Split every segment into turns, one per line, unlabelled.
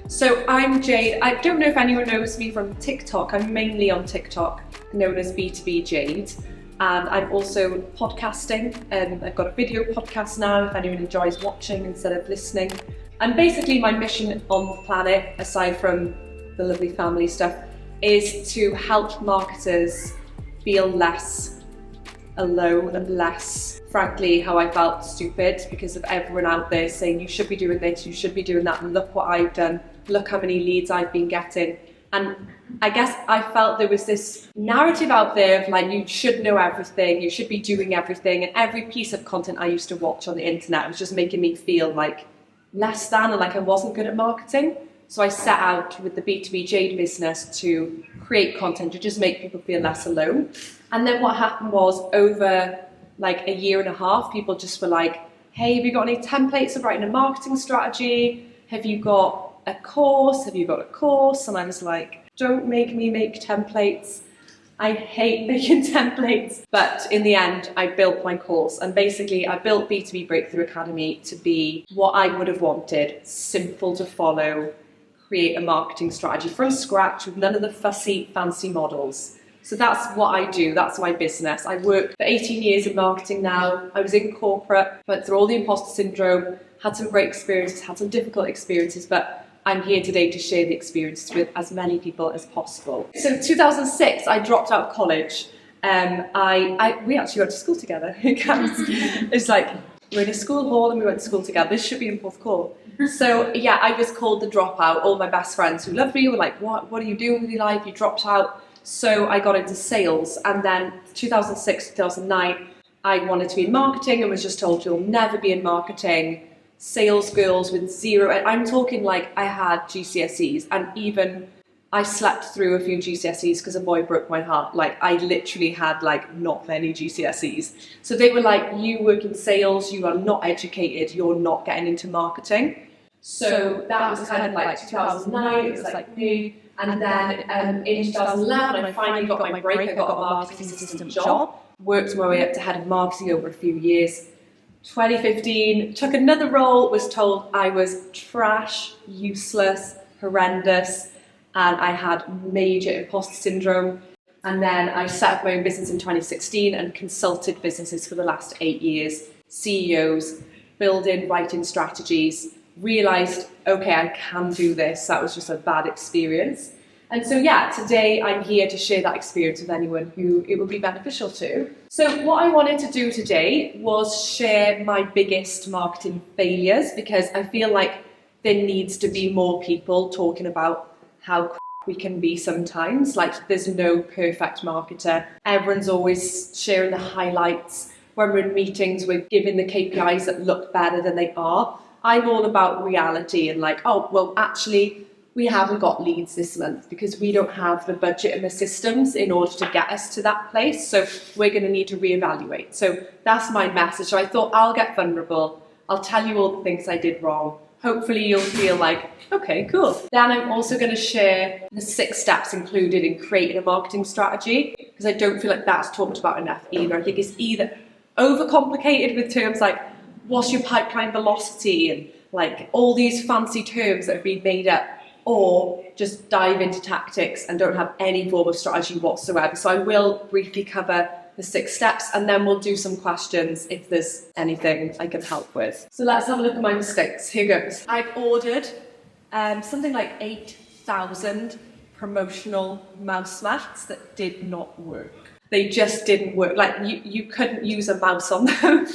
So I'm Jade. I don't know if anyone knows me from TikTok. I'm mainly on TikTok, known as B2B Jade. And I'm also podcasting. I've got a video podcast now if anyone enjoys watching instead of listening. And basically my mission on the planet, aside from the lovely family stuff, is to help marketers feel less alone and less, frankly, how I felt stupid because of everyone out there saying you should be doing this, you should be doing that, and look what I've done, look how many leads I've been getting. And I guess I felt there was this narrative out there of like, you should know everything, you should be doing everything, and every piece of content I used to watch on the internet was just making me feel like less than and like I wasn't good at marketing. So I set out with the B2B Jade business to create content to just make people feel less alone. And then what happened was over like a year and a half, people just were like, hey, have you got any templates of writing a marketing strategy? Have you got a course? Have you got a course? And I was like, don't make me make templates. I hate making templates. But in the end, I built my course. And basically, I built B2B Breakthrough Academy to be what I would have wanted, simple to follow, create a marketing strategy from scratch with none of the fussy, fancy models. So that's what I do, that's my business. I worked for 18 years in marketing now. I was in corporate, went through all the imposter syndrome, had some great experiences, had some difficult experiences, but I'm here today to share the experiences with as many people as possible. So in 2006, I dropped out of college. We actually went to school together. It's like, we're in a school hall and we went to school together. This should be in Porthcawl. So yeah, I was called the dropout. All my best friends who loved me were like, what are you doing with your life? You dropped out. So I got into sales, and then 2006, 2009, I wanted to be in marketing and was just told you'll never be in marketing. Sales girls with zero, and I'm talking like I had GCSEs, and even I slept through a few GCSEs because a boy broke my heart. Like I literally had like not many GCSEs. So they were like, you work in sales, you are not educated, you're not getting into marketing. So that was kind of like 2009, it was like new. And then in 2011, I finally got my break. I got a marketing assistant job, worked my way up to head of marketing over a few years. 2015, took another role, was told I was trash, useless, horrendous, and I had major imposter syndrome. And then I set up my own business in 2016 and consulted businesses for the last 8 years, CEOs, building, writing strategies, realised, okay, I can do this. That was just a bad experience. And so yeah, today I'm here to share that experience with anyone who it will be beneficial to. So what I wanted to do today was share my biggest marketing failures, because I feel like there needs to be more people talking about how we can be sometimes. Like there's no perfect marketer. Everyone's always sharing the highlights. When we're in meetings, we're giving the KPIs that look better than they are. I'm all about reality and like, oh, well, actually, we haven't got leads this month because we don't have the budget and the systems in order to get us to that place. So we're going to need to reevaluate. So that's my message. So I thought I'll get vulnerable. I'll tell you all the things I did wrong. Hopefully you'll feel like, okay, cool. Then I'm also going to share the 6 steps included in creating a marketing strategy, because I don't feel like that's talked about enough either. I think it's either overcomplicated with terms like, what's your pipeline velocity and like all these fancy terms that have been made up, or just dive into tactics and don't have any form of strategy whatsoever. So I will briefly cover the 6 steps and then we'll do some questions if there's anything I can help with. So let's have a look at my mistakes. Here goes. I've ordered something like 8,000 promotional mouse mats that did not work. They just didn't work. Like you couldn't use a mouse on them.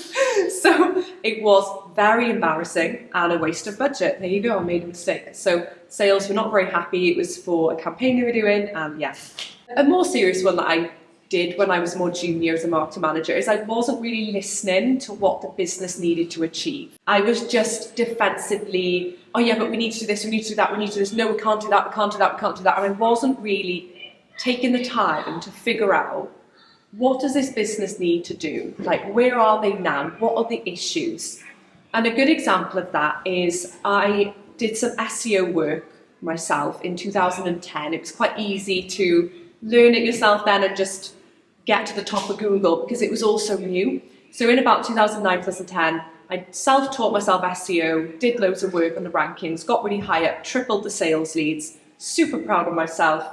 So it was very embarrassing and a waste of budget. There you go, I made a mistake. So sales were not very happy. It was for a campaign they were doing, and yeah. A more serious one that I did when I was more junior as a marketing manager is I wasn't really listening to what the business needed to achieve. I was just defensively, oh yeah, but we need to do this, we need to do that, we need to do this. No, we can't do that, we can't do that, we can't do that. And I wasn't really taking the time to figure out, what does this business need to do? Like, where are they now? What are the issues? And a good example of that is I did some SEO work myself in 2010. It was quite easy to learn it yourself then and just get to the top of Google because it was all so new. So in about 2009, 2010, I self-taught myself SEO, did loads of work on the rankings, got really high up, tripled the sales leads, super proud of myself.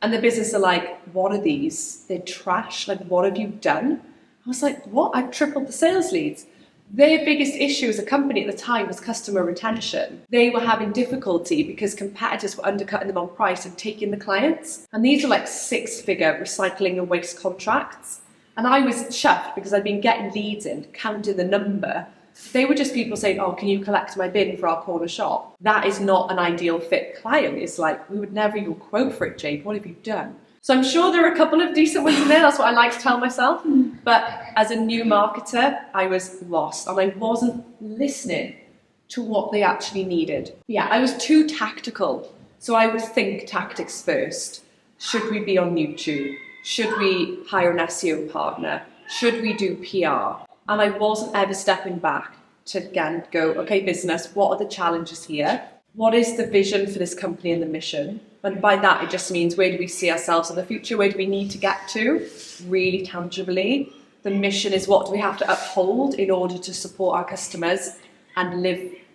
And the business are like, what are these? They're trash. Like, what have you done? I was like, what? I've tripled the sales leads. Their biggest issue as a company at the time was customer retention. They were having difficulty because competitors were undercutting them on price and taking the clients. And these were like 6-figure recycling and waste contracts. And I was chuffed because I'd been getting leads in, counting the number. They were just people saying, oh, can you collect my bin for our corner shop? That is not an ideal fit client. It's like, we would never even quote for it, Jade. What have you done? So I'm sure there are a couple of decent ones in there. That's what I like to tell myself. But as a new marketer, I was lost and I wasn't listening to what they actually needed. Yeah, I was too tactical. So I would think tactics first. Should we be on YouTube? Should we hire an SEO partner? Should we do PR? And I wasn't ever stepping back to again go, okay, business, what are the challenges here? What is the vision for this company and the mission? And by that, it just means where do we see ourselves in the future? Where do we need to get to really tangibly? The mission is what do we have to uphold in order to support our customers and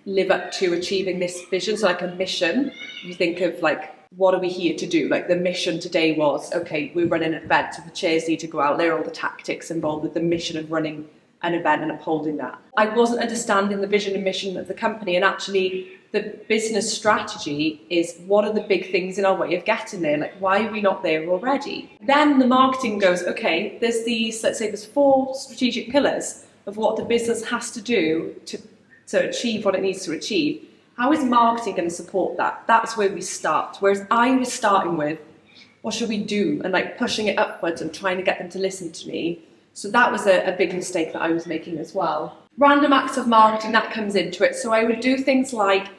live up to achieving this vision? So like a mission, you think of like, what are we here to do? Like the mission today was, okay, we're running an event, so the chairs need to go out. There are all the tactics involved with the mission of running an event and upholding that. I wasn't understanding the vision and mission of the company, and actually the business strategy is what are the big things in our way of getting there? Like, why are we not there already? Then the marketing goes, okay, there's these, let's say there's 4 strategic pillars of what the business has to do to achieve what it needs to achieve. How is marketing going to support that? That's where we start. Whereas I was starting with, what should we do? And like pushing it upwards and trying to get them to listen to me. So that was a big mistake that I was making as well. Random acts of marketing, that comes into it. So I would do things like,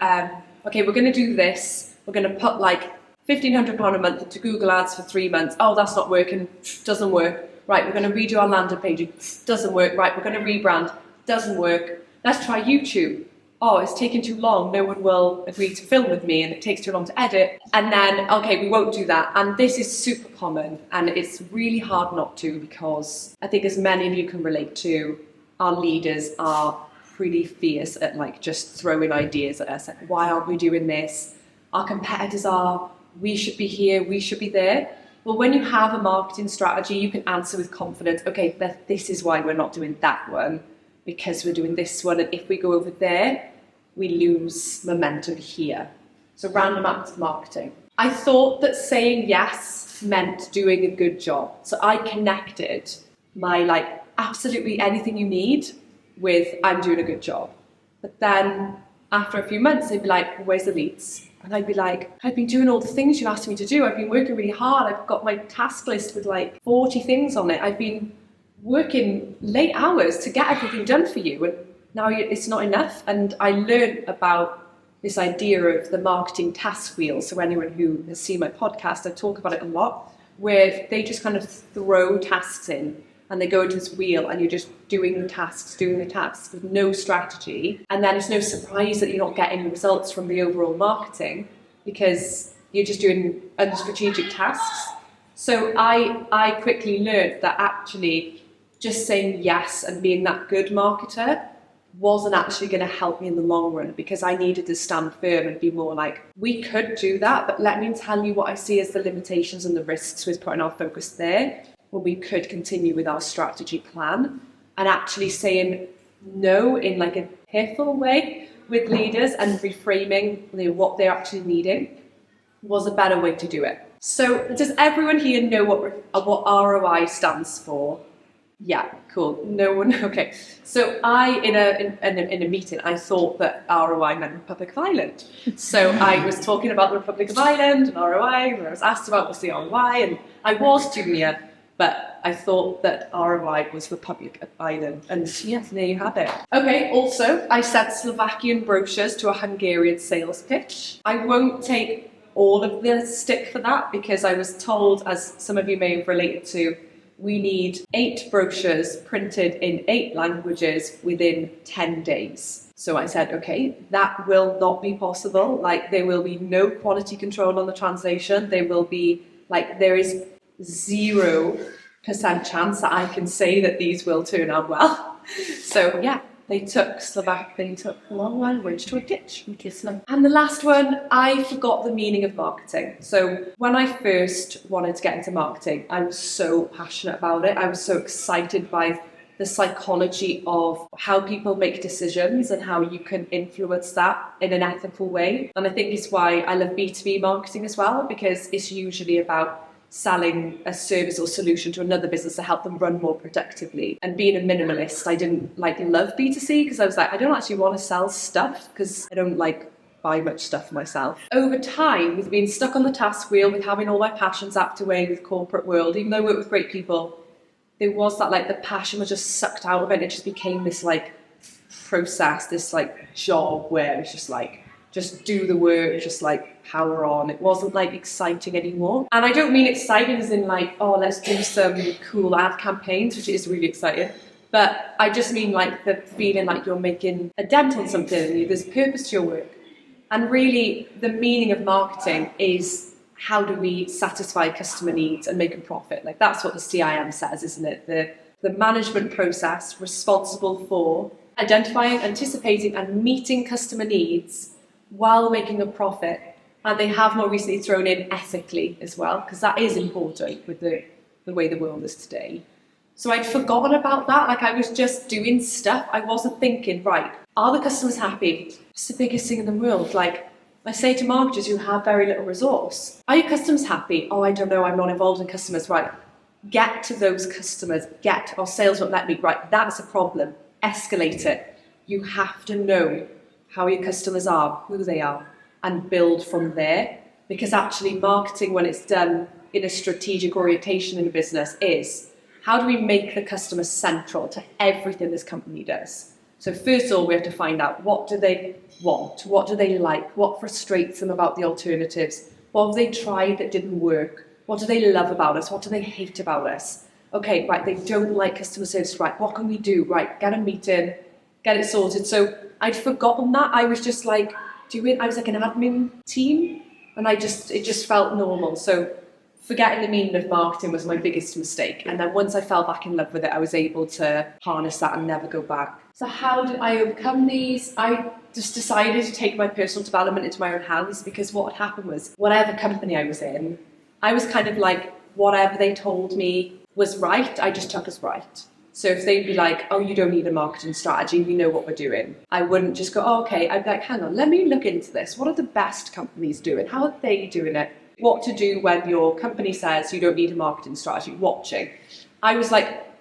okay, we're going to do this. We're going to put like £1,500 a month into Google Ads for 3 months. Oh, that's not working. Doesn't work. Right, we're going to redo our landing page. Doesn't work. Right, we're going to rebrand. Doesn't work. Let's try YouTube. Oh, it's taking too long. No one will agree to film with me and it takes too long to edit. And then, okay, we won't do that. And this is super common and it's really hard not to, because I think as many of you can relate to, our leaders are pretty fierce at like just throwing ideas at us. Like, why aren't we doing this? Our competitors are, we should be here, we should be there. Well, when you have a marketing strategy, you can answer with confidence, okay, this is why we're not doing that one, because we're doing this one. And if we go over there, we lose momentum here. So random acts of marketing. I thought that saying yes meant doing a good job. So I connected my like absolutely anything you need with I'm doing a good job. But then after a few months, they'd be like, where's the leads? And I'd be like, I've been doing all the things you asked me to do. I've been working really hard. I've got my task list with like 40 things on it. I've been working late hours to get everything done for you. And now it's not enough. And I learned about this idea of the marketing task wheel. So anyone who has seen my podcast, I talk about it a lot, where they just kind of throw tasks in and they go into this wheel and you're just doing the tasks with no strategy. And then it's no surprise that you're not getting results from the overall marketing because you're just doing unstrategic tasks. So I quickly learned that actually just saying yes and being that good marketer wasn't actually going to help me in the long run, because I needed to stand firm and be more like, we could do that, but let me tell you what I see as the limitations and the risks with putting our focus there, when we could continue with our strategy plan. And actually saying no in like a careful way with leaders and reframing what they're actually needing was a better way to do it. So does everyone here know what ROI stands for? Yeah, cool. No one. Okay. So in a meeting, I thought that ROI meant Republic of Ireland. So I was talking about the Republic of Ireland and ROI, and I was asked about what's the ROI, and I was junior, but I thought that ROI was Republic of Ireland. And yes, there you have it. Okay. Also, I sent Slovakian brochures to a Hungarian sales pitch. I won't take all of the stick for that, because I was told, as some of you may have related to, we need 8 brochures printed in 8 languages within 10 days. So I said, okay, that will not be possible. Like, there will be no quality control on the translation. There will be, like, there is 0% chance that I can say that these will turn out well. So yeah, they took the long language to a ditch in Kislam. And the last one, I forgot the meaning of marketing. So when I first wanted to get into marketing, I was so passionate about it. I was so excited by the psychology of how people make decisions and how you can influence that in an ethical way. And I think it's why I love B2B marketing as well, because it's usually about selling a service or solution to another business to help them run more productively. And being a minimalist, I didn't love B2C because I was like, I don't actually want to sell stuff because I don't buy much stuff myself. Over time, with being stuck on the task wheel, with having all my passions zapped away with corporate world, even though I work with great people, there was that the passion was just sucked out of it. It just became this process, this job where it's just do the work, just power on. It wasn't exciting anymore. And I don't mean exciting as in oh, let's do some cool ad campaigns, which is really exciting. But I just mean the feeling you're making a dent on something and there's purpose to your work. And really the meaning of marketing is, how do we satisfy customer needs and make a profit? That's what the CIM says, isn't it? The management process responsible for identifying, anticipating and meeting customer needs while making a profit. And they have more recently thrown in ethically as well, because that is important with the way the world is today. So I'd forgotten about that. I was just doing stuff. I wasn't thinking, right, are the customers happy? It's the biggest thing in the world. I say to marketers who have very little resource, are your customers happy? Oh, I don't know, I'm not involved in customers. Right, get to those customers, our sales won't let me. Right, that's a problem. Escalate it. You have to know how your customers are, who they are, and build from there. Because actually marketing, when it's done in a strategic orientation in a business, is how do we make the customer central to everything this company does? So first of all, we have to find out, what do they want? What do they like? What frustrates them about the alternatives? What have they tried that didn't work? What do they love about us? What do they hate about us? Okay, right, they don't like customer service. Right, what can we do? Right, get a meeting, get it sorted. So I'd forgotten that. I was just I was an admin team, and it just felt normal. So forgetting the meaning of marketing was my biggest mistake. And then once I fell back in love with it, I was able to harness that and never go back. So how did I overcome these? I just decided to take my personal development into my own hands, because what had happened was, whatever company I was in, I was kind of whatever they told me was right, I just took as right. So if they'd be oh, you don't need a marketing strategy, we know what we're doing, I wouldn't just go, oh, okay. I'd be hang on, let me look into this. What are the best companies doing? How are they doing it? What to do when your company says you don't need a marketing strategy, watching. I was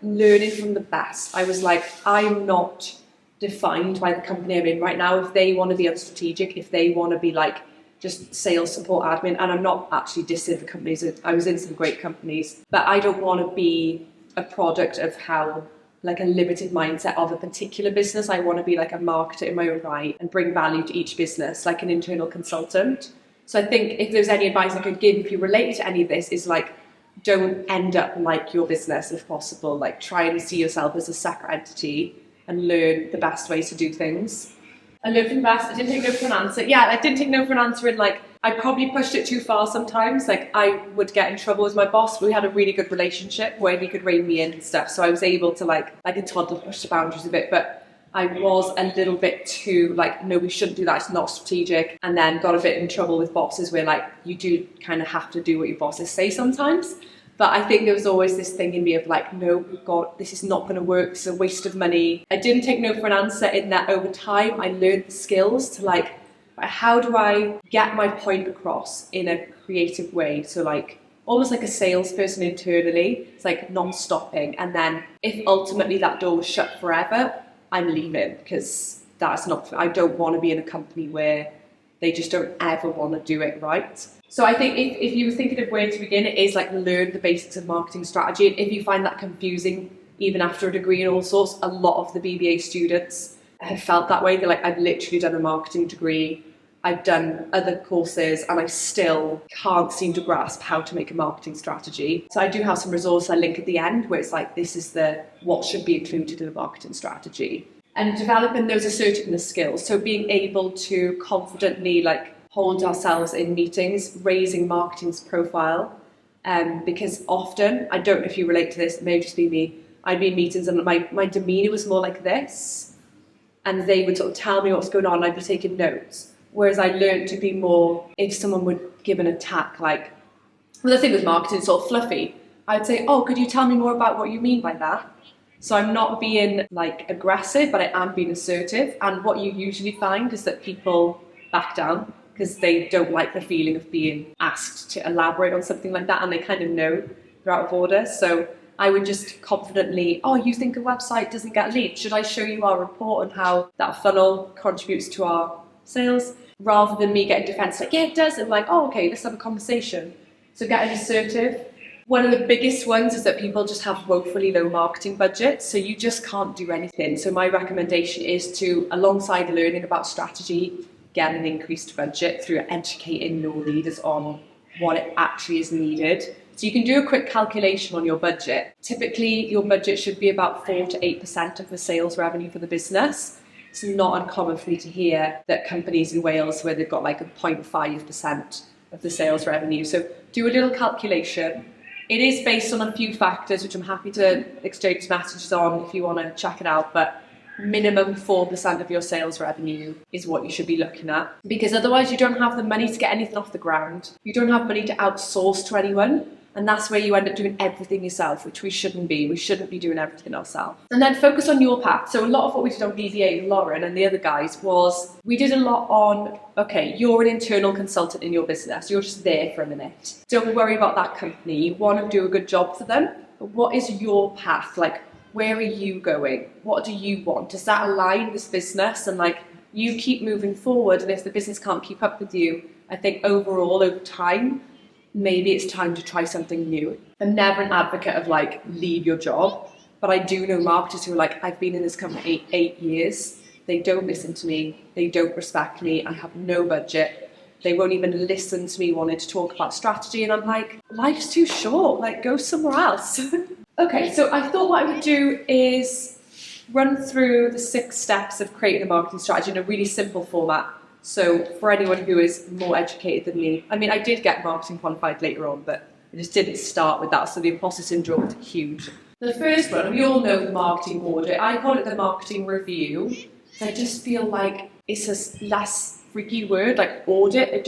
learning from the best. I was I'm not defined by the company I'm in right now. If they want to be unstrategic, if they want to be just sales support admin, and I'm not actually dissing the companies, I was in some great companies, but I don't want to be a product of how a limited mindset of a particular business. I want to be a marketer in my own right and bring value to each business, like an internal consultant. So I think if there's any advice I could give, if you relate to any of this, is don't end up like your business if possible. Try and see yourself as a separate entity and learn the best ways to do things. I learned from the best. I didn't take no for an answer. Yeah, I didn't take no for an answer in I probably pushed it too far sometimes. I would get in trouble with my boss. We had a really good relationship where he could rein me in and stuff. So I was able to like a toddler, push the boundaries a bit, but I was a little bit too no, we shouldn't do that, it's not strategic. And then got a bit in trouble with bosses where you do kind of have to do what your bosses say sometimes. But I think there was always this thing in me of no, God, this is not going to work, it's a waste of money. I didn't take no for an answer in that over time I learned the skills to how do I get my point across in a creative way? So almost like a salesperson internally, it's non-stopping. And then if ultimately that door was shut forever, I'm leaving, because that's not, I don't want to be in a company where they just don't ever want to do it right. So I think if you were thinking of where to begin, it is learn the basics of marketing strategy. And if you find that confusing, even after a degree in all sorts, a lot of the BBA students have felt that way. They're I've literally done a marketing degree, I've done other courses, and I still can't seem to grasp how to make a marketing strategy. So I do have some resources I link at the end where it's this is what should be included in a marketing strategy. And developing those assertiveness skills. So being able to confidently hold ourselves in meetings, raising marketing's profile. Because often, I don't know if you relate to this, it may just be me, I'd be in meetings and my demeanour was more like this. and they would sort of tell me what's going on, and I'd be taking notes. Whereas I learned to be more, if someone would give an attack, like, well, the thing with marketing is sort of fluffy. I'd say, oh, could you tell me more about what you mean by that? So I'm not being like aggressive, but I am being assertive. And what you usually find is that people back down because they don't like the feeling of being asked to elaborate on something like that, and they kind of know they're out of order. So I would just confidently, oh, you think a website doesn't get leads? Should I show you our report on how that funnel contributes to our sales? Rather than me getting defensive, like, yeah, it does. And like, oh, okay, let's have a conversation. So getting assertive. One of the biggest ones is that people just have woefully low marketing budgets, so you just can't do anything. So my recommendation is to, alongside learning about strategy, get an increased budget through educating your leaders on what it actually is needed. So you can do a quick calculation on your budget. Typically, your budget should be about 4 to 8% of the sales revenue for the business. It's not uncommon for me to hear that companies in Wales where they've got like a 0.5% of the sales revenue. So do a little calculation. It is based on a few factors, which I'm happy to exchange messages on if you want to check it out, but minimum 4% of your sales revenue is what you should be looking at, because otherwise you don't have the money to get anything off the ground. You don't have money to outsource to anyone, and that's where you end up doing everything yourself, which we shouldn't be. We shouldn't be doing everything ourselves. And then focus on your path. So a lot of what we did on BDA with Lauren and the other guys was we did a lot on, okay, you're an internal consultant in your business. You're just there for a minute. Don't worry about that company. You want to do a good job for them. But what is your path? Like, where are you going? What do you want? Does that align with this business? And like, you keep moving forward. And if the business can't keep up with you, I think overall, over time, maybe it's time to try something new. I'm never an advocate of like, leave your job. But I do know marketers who are like, I've been in this company 8 years. They don't listen to me. They don't respect me. I have no budget. They won't even listen to me wanting to talk about strategy. And I'm like, life's too short. Like, go somewhere else. Okay, so I thought what I would do is run through the 6 steps of creating a marketing strategy in a really simple format. So for anyone who is more educated than me, I mean, I did get marketing qualified later on, but I just didn't start with that. So the imposter syndrome is huge. The first one, we all know the marketing audit. I call it the marketing review. I just feel like it's a less freaky word, like audit. I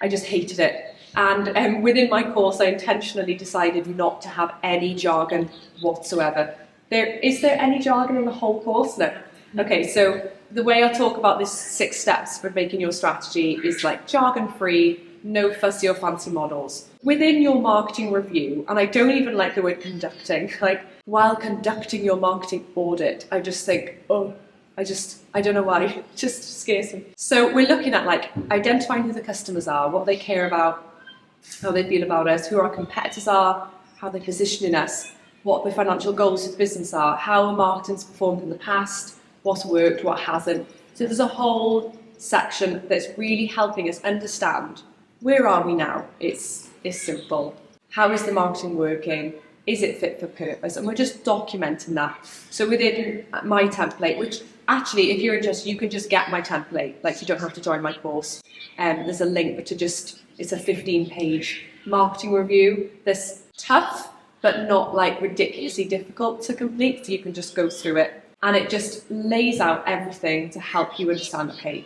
just hated it. And within my course, I intentionally decided not to have any jargon whatsoever. Is there any jargon in the whole course? No. Okay, so the way I talk about these 6 steps for making your strategy is like jargon-free, no fussy or fancy models. Within your marketing review, and I don't even like the word conducting, like while conducting your marketing audit, I just think, oh, I don't know why, it just scares me. So we're looking at like identifying who the customers are, what they care about, how they feel about us, who our competitors are, how they're positioning us, what the financial goals of the business are, how our marketing's performed in the past, what's worked, what hasn't. So there's a whole section that's really helping us understand where are we now. It's simple. How is the marketing working? Is it fit for purpose? And we're just documenting that. So within my template, which actually, if you're interested, you can just get my template. Like, you don't have to join my course. There's a link to it's a 15-page marketing review that's tough, but not like ridiculously difficult to complete. So you can just go through it. And it just lays out everything to help you understand, okay,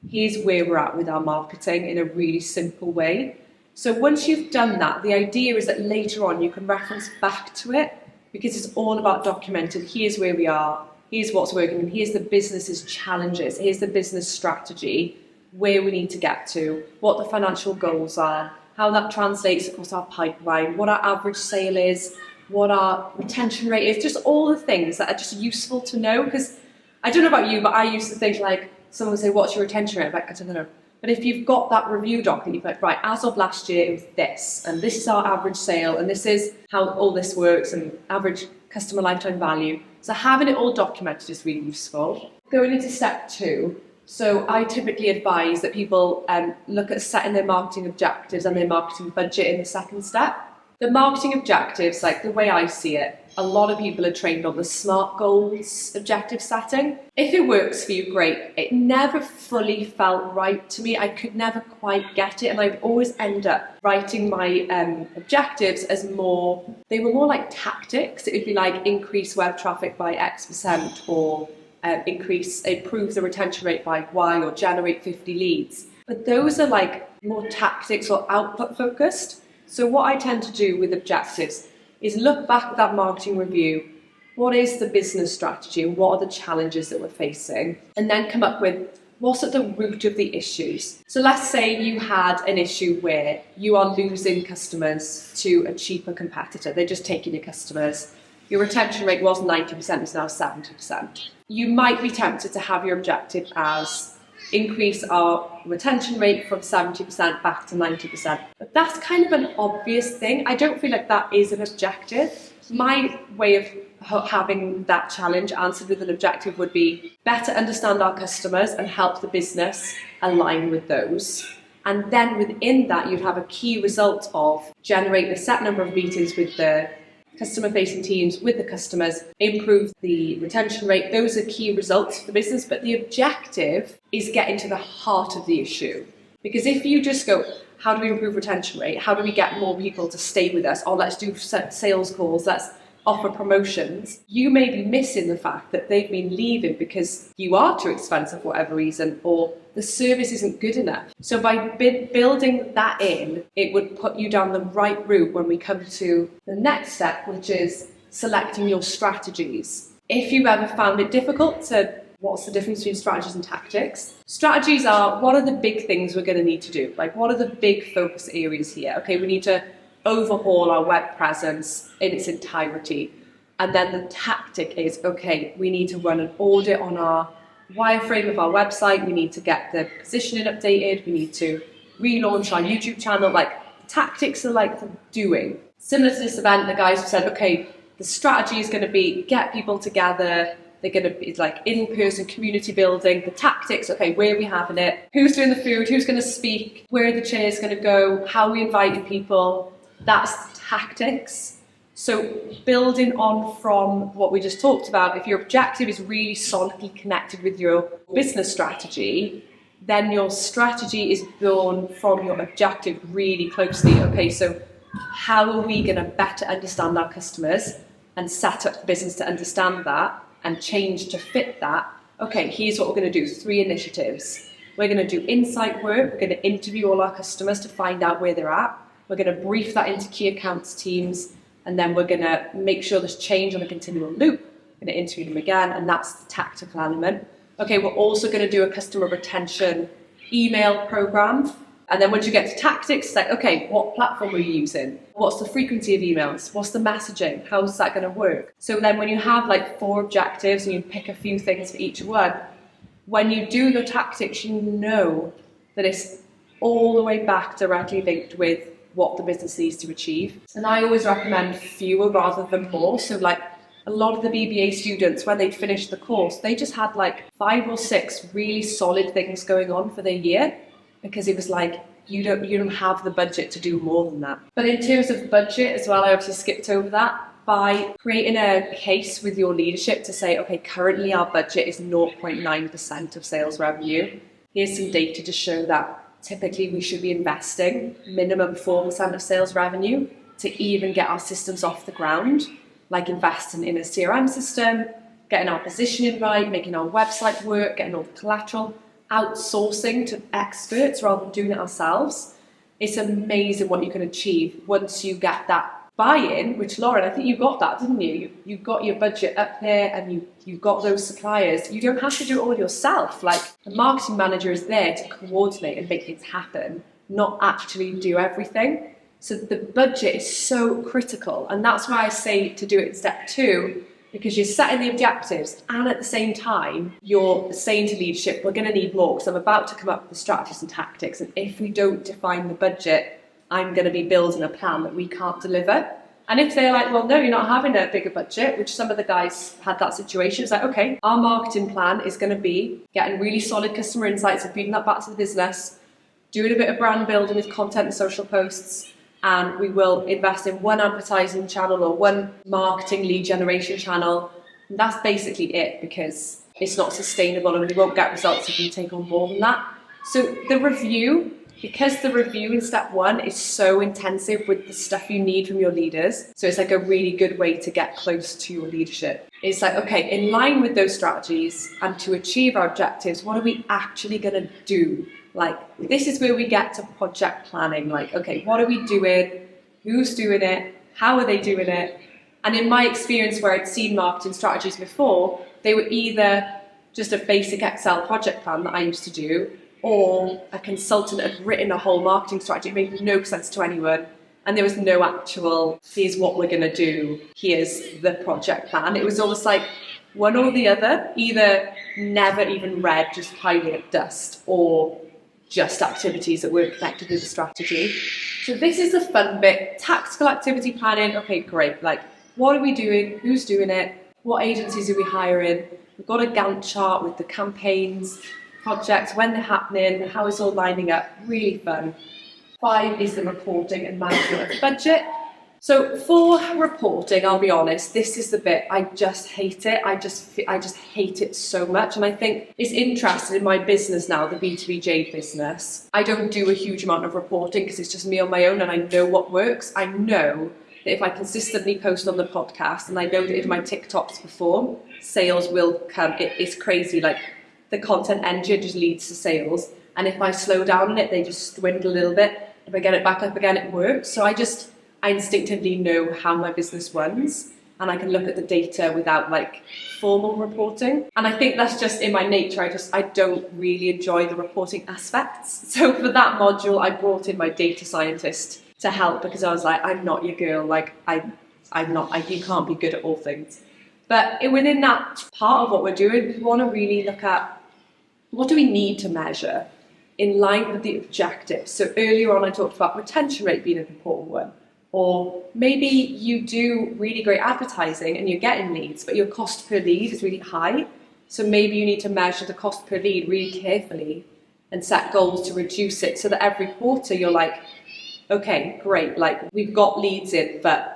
here's where we're at with our marketing in a really simple way. So once you've done that, the idea is that later on you can reference back to it, because it's all about documenting, here's where we are, here's what's working, and here's the business's challenges, here's the business strategy, where we need to get to, what the financial goals are, how that translates across our pipeline, what our average sale is, what our retention rate is, just all the things that are just useful to know. Because I don't know about you, but I used to think like, someone would say, what's your retention rate? I'm like, I don't know. But if you've got that review doc and you're like, right, as of last year, it was this, and this is our average sale, and this is how all this works, and average customer lifetime value. So having it all documented is really useful. Going into step 2, so I typically advise that people look at setting their marketing objectives and their marketing budget in the second step. The marketing objectives, like the way I see it, a lot of people are trained on the SMART goals objective setting. If it works for you, great. It never fully felt right to me. I could never quite get it, and I'd always end up writing my objectives as they were more like tactics. It would be like increase web traffic by X%, or improve the retention rate by Y, or generate 50 leads. But those are like more tactics or output focused. So what I tend to do with objectives is look back at that marketing review. What is the business strategy and what are the challenges that we're facing? And then come up with what's at the root of the issues. So let's say you had an issue where you are losing customers to a cheaper competitor. They're just taking your customers. Your retention rate was 90%, it's now 70%. You might be tempted to have your objective as increase our retention rate from 70% back to 90%. But that's kind of an obvious thing. I don't feel like that is an objective. My way of having that challenge answered with an objective would be better understand our customers and help the business align with those. And then within that, you'd have a key result of generate a set number of meetings with the customer-facing teams, with the customers, improve the retention rate. Those are key results for the business, but the objective is getting to the heart of the issue. Because if you just go, how do we improve retention rate? How do we get more people to stay with us? Or let's do sales calls, let's offer promotions. You may be missing the fact that they've been leaving because you are too expensive for whatever reason, or the service isn't good enough. So by building that in, it would put you down the right route when we come to the next step, which is selecting your strategies. If you've ever found it difficult to, what's the difference between strategies and tactics? Strategies are, what are the big things we're going to need to do? Like, what are the big focus areas here? Okay, we need to overhaul our web presence in its entirety. And then the tactic is, okay, we need to run an audit on our wireframe of our website, we need to get the positioning updated, we need to relaunch our YouTube channel. Like, the tactics are like the doing. Similar to this event, the guys have said, okay, the strategy is going to be get people together, they're going to be like in-person community building. The tactics, okay, where are we having it? Who's doing the food? Who's going to speak? Where are the chairs going to go? How are we inviting people? That's the tactics. So building on from what we just talked about, if your objective is really solidly connected with your business strategy, then your strategy is born from your objective really closely. Okay, so how are we going to better understand our customers and set up the business to understand that and change to fit that? Okay, here's what we're going to do, 3 initiatives. We're going to do insight work, we're going to interview all our customers to find out where they're at. We're going to brief that into key accounts teams, and then we're going to make sure there's change on a continual loop. We're going to interview them again, and that's the tactical element. Okay, we're also going to do a customer retention email program. And then once you get to tactics, it's like, okay, what platform are you using? What's the frequency of emails? What's the messaging? How's that going to work? So then when you have like 4 objectives and you pick a few things for each one, when you do your tactics, you know that it's all the way back directly linked with what the business needs to achieve. And I always recommend fewer rather than more. So like a lot of the BBA students, when they'd finished the course, they just had like 5 or 6 really solid things going on for their year, because it was like, you don't have the budget to do more than that. But in terms of budget as well, I obviously skipped over that. By creating a case with your leadership to say, okay, currently our budget is 0.9% of sales revenue. Here's some data to show that typically we should be investing minimum 4% of sales revenue to even get our systems off the ground, like investing in a CRM system, getting our positioning right, making our website work, getting all the collateral, outsourcing to experts rather than doing it ourselves. It's amazing what you can achieve once you get that buy-in, which Lauren, I think you got that, didn't you? You got your budget up there and you got those suppliers. You don't have to do it all yourself. Like, the marketing manager is there to coordinate and make things happen, not actually do everything. So the budget is so critical, and that's why I say to do it in step 2, because you're setting the objectives and at the same time you're saying to leadership, we're going to need more because I'm about to come up with the strategies and tactics, and if we don't define the budget, I'm going to be building a plan that we can't deliver. And if they're like, well, no, you're not having a bigger budget, which some of the guys had that situation, it's like, okay, our marketing plan is going to be getting really solid customer insights and feeding that back to the business, doing a bit of brand building with content and social posts, and we will invest in 1 advertising channel or 1 marketing lead generation channel. And that's basically it, because it's not sustainable and we won't get results if you take on more than that. So the review because the review in step 1 is so intensive with the stuff you need from your leaders. So it's like a really good way to get close to your leadership. It's like, okay, in line with those strategies and to achieve our objectives, what are we actually going to do? Like, this is where we get to project planning. Like, okay, what are we doing? Who's doing it? How are they doing it? And in my experience where I'd seen marketing strategies before, they were either just a basic Excel project plan that I used to do, or a consultant had written a whole marketing strategy. It made no sense to anyone. And there was no actual, here's what we're going to do, here's the project plan. It was almost like one or the other, either never even read, just piling up dust, or just activities that weren't connected with the strategy. So this is the fun bit, tactical activity planning. Okay, great. Like, what are we doing? Who's doing it? What agencies are we hiring? We've got a Gantt chart with the campaigns, projects, when they're happening, how it's all lining up. Really fun. 5 is the reporting and management of budget. So for reporting, I'll be honest, this is the bit I just hate it. I just hate it so much. And I think it's interesting in my business now, the B2B Jade business. I don't do a huge amount of reporting because it's just me on my own and I know what works. I know that if I consistently post on the podcast and I know that if my TikToks perform, sales will come. It's crazy. Like, the content engine just leads to sales. And if I slow down on it, they just dwindle a little bit. If I get it back up again, it works. So I instinctively know how my business runs, and I can look at the data without like formal reporting. And I think that's just in my nature. I don't really enjoy the reporting aspects. So for that module, I brought in my data scientist to help, because I was like, I'm not your girl. Like, you can't be good at all things. But within that part of what we're doing, we want to really look at what do we need to measure in line with the objectives. So earlier on I talked about retention rate being an important one. Or maybe you do really great advertising and you're getting leads, but your cost per lead is really high. So maybe you need to measure the cost per lead really carefully and set goals to reduce it, so that every quarter you're like, okay, great, like we've got leads in, but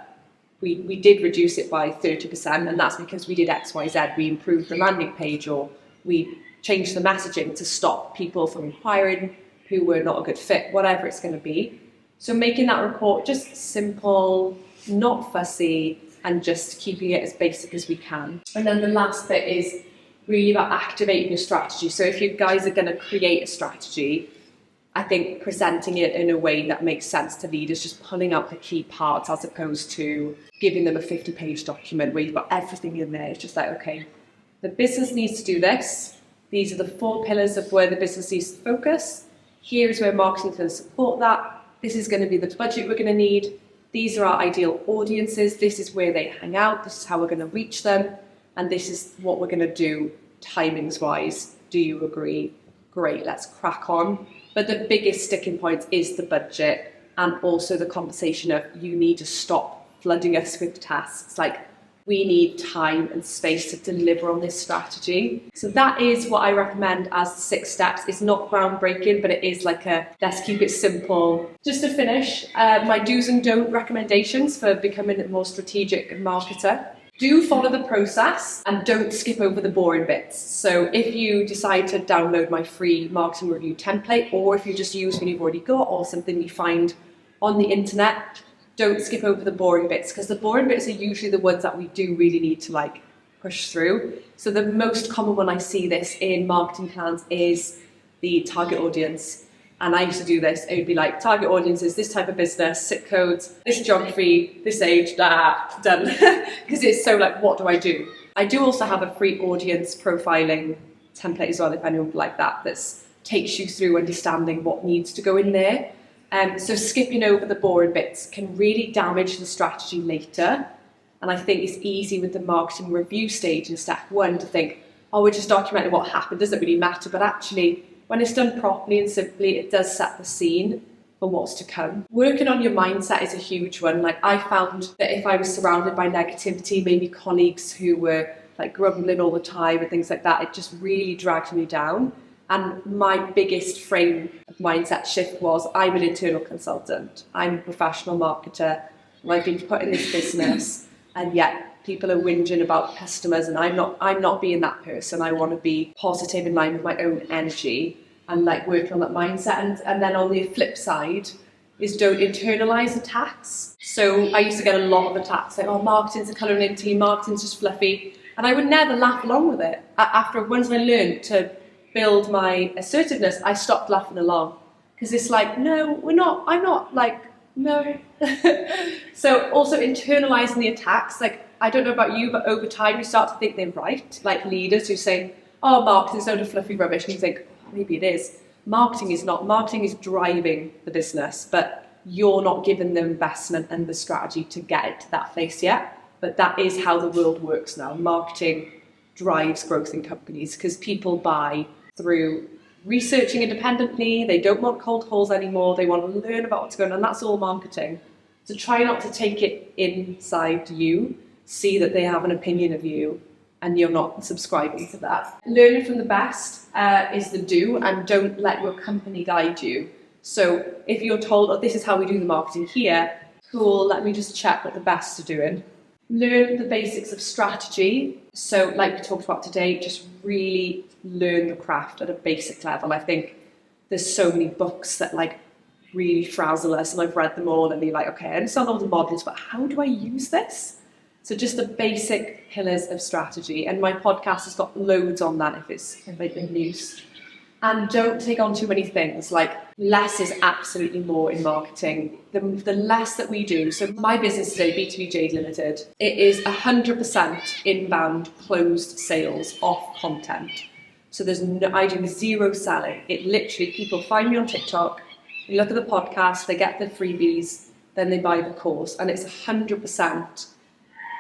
we did reduce it by 30%, and that's because we did X, Y, Z. We improved the landing page, or we changed the messaging to stop people from inquiring who were not a good fit, whatever it's going to be. So making that report just simple, not fussy, and just keeping it as basic as we can. And then the last bit is really about activating your strategy. So if you guys are going to create a strategy, I think presenting it in a way that makes sense to leaders, just pulling out the key parts as opposed to giving them a 50-page document where you've got everything in there. It's just like, okay, the business needs to do this. These are the 4 pillars of where the business needs to focus. Here is where marketing can support that. This is going to be the budget we're going to need. These are our ideal audiences. This is where they hang out. This is how we're going to reach them. And this is what we're going to do timings-wise. Do you agree? Great, let's crack on. But the biggest sticking point is the budget, and also the conversation of you need to stop flooding us with tasks. Like, we need time and space to deliver on this strategy. So that is what I recommend as the 6 steps. It's not groundbreaking, but it is like a, let's keep it simple. Just to finish, my do's and don't recommendations for becoming a more strategic marketer. Do follow the process and don't skip over the boring bits. So if you decide to download my free marketing review template, or if you just use one you've already got or something you find on the internet, don't skip over the boring bits, because the boring bits are usually the ones that we do really need to like push through. So the most common one I see this in marketing plans is the target audience. And I used to do this. It would be like, target audience is this type of business, zip codes, this geography, this age, done. Because it's so like, what do? I do also have a free audience profiling template as well, if anyone would like that, that takes you through understanding what needs to go in there. So skipping over the boring bits can really damage the strategy later. And I think it's easy with the marketing review stage in step 1 to think, oh, we're just documenting what happened, doesn't really matter. But actually, when it's done properly and simply, it does set the scene for what's to come. Working on your mindset is a huge one. Like, I found that if I was surrounded by negativity, maybe colleagues who were like grumbling all the time and things like that, it just really dragged me down. And my biggest frame of mindset shift was, I'm an internal consultant. I'm a professional marketer. And I've been put in this business, and yet people are whinging about customers, and I'm not being that person. I want to be positive in line with my own energy. and like working on that mindset. And then on the flip side is don't internalize attacks. So I used to get a lot of attacks like, oh, marketing's a colouring in team, marketing's just fluffy. And I would never laugh along with it. Once I learned to build my assertiveness, I stopped laughing along. Because it's like, no, I'm not like, no. So also internalizing the attacks, like, I don't know about you, but over time you start to think they're right. Like leaders who say, oh, marketing's not a fluffy rubbish. And you think, oh, maybe it is. Marketing is not. Marketing is driving the business, but you're not given the investment and the strategy to get it to that place yet. But that is how the world works now. Marketing drives growth in companies because people buy through researching independently. They don't want cold calls anymore. They want to learn about what's going on. And that's all marketing. So try not to take it inside you. See that they have an opinion of you and you're not subscribing to that. Learning from the best is the do, and don't let your company guide you. So if you're told, oh, this is how we do the marketing here, cool, let me just check what the best are doing. Learn the basics of strategy. So like we talked about today, just really learn the craft at a basic level. I think there's so many books that like really frazzle us, and I've read them all and you're like, okay, I understand all the models, but how do I use this? So just the basic pillars of strategy. And my podcast has got loads on that if they've been used. And don't take on too many things. Like less is absolutely more in marketing. The less that we do. So my business today, B2B Jade Limited, it is 100% inbound closed sales off content. So I do zero selling. It literally, people find me on TikTok, they look at the podcast, they get the freebies, then they buy the course. And it's 100%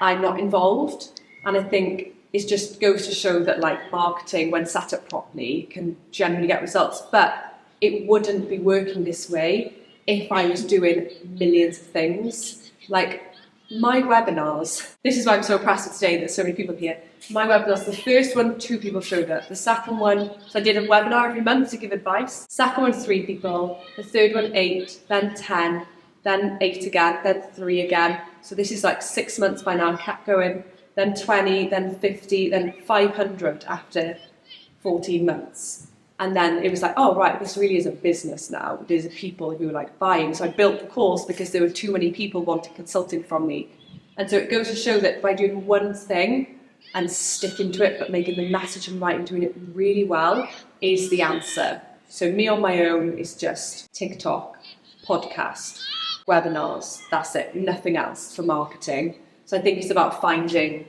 I'm not involved. And I think it just goes to show that like marketing, when set up properly, can generally get results. But it wouldn't be working this way if I was doing millions of things. Like my webinars, this is why I'm so impressed today that so many people here. My webinars, the first one, 2 people showed up. The second one, so I did a webinar every month to give advice. Second one, 3 people. The third one, 8, then 10, then 8 again, then 3 again. So this is like 6 months by now, kept going. Then 20, then 50, then 500 after 14 months. And then it was like, oh, right, this really is a business now. There's people who are like buying. So I built the course because there were too many people wanting consulting from me. And so it goes to show that by doing one thing and sticking to it, but making the message and writing, doing it really well is the answer. So me on my own is just TikTok, podcast, webinars. That's it, nothing else for marketing. So I think it's about finding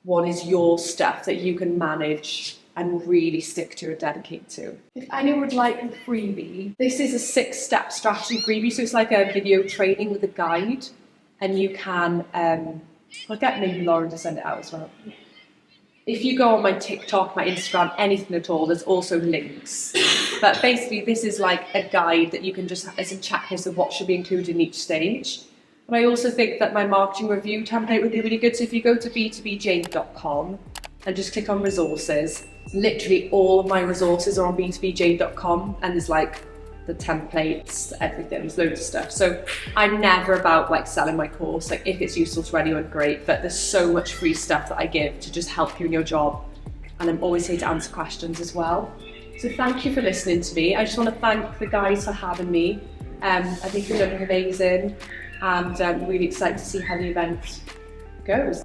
what is your stuff that you can manage and really stick to and dedicate to. If anyone would like a freebie, this is a 6-step strategy freebie. So it's like a video training with a guide, and you can, I'll get maybe Lauren to send it out as well. If you go on my TikTok, my Instagram, anything at all, there's also links. But basically this is like a guide that you can just, as a checklist of what should be included in each stage. And I also think that my marketing review template would be really good. So if you go to b2bjade.com and just click on resources, literally all of my resources are on b2bjade.com, and there's like the templates, everything, there's loads of stuff. So I'm never about like selling my course. Like if it's useful to anyone, great, but there's so much free stuff that I give to just help you in your job. And I'm always here to answer questions as well. So thank you for listening to me. I just want to thank the guys for having me. I think you've done amazing. And I'm really excited to see how the event goes.